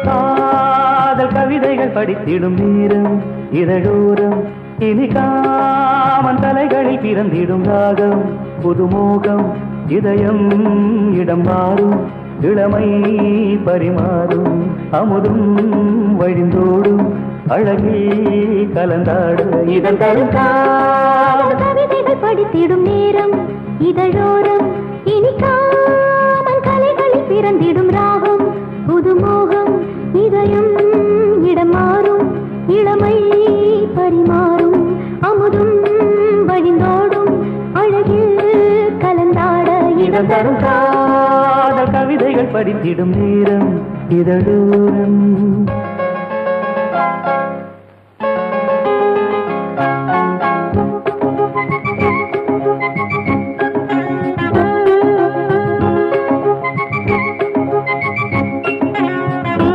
காதல் கவிதைகள் படித்திடும் நேரம் இதழோரம் இனி காமன் தலைகளில் பிறந்திடும் ராகம் புதுமோகம் இதயம் இடம் மாறும் இளமை பரிமாறும் அமுதும் வழிந்தோடும் அழகில் கலந்தாட இதன் தரும் கவிதைகள் படித்திடும் நேரம் இதழோரம் இனி காமன் கலைகளில் பிறந்திடும் ராகம் புதுமோகம் இதயம் இடம் மாறும் இளமை பரிமாறும் அமுதும் வழிந்தோடும் அழகில் கலந்தாட இதன் தரும் காதல் கவிதைகள் படித்திடும் நேரம் இதழோரம்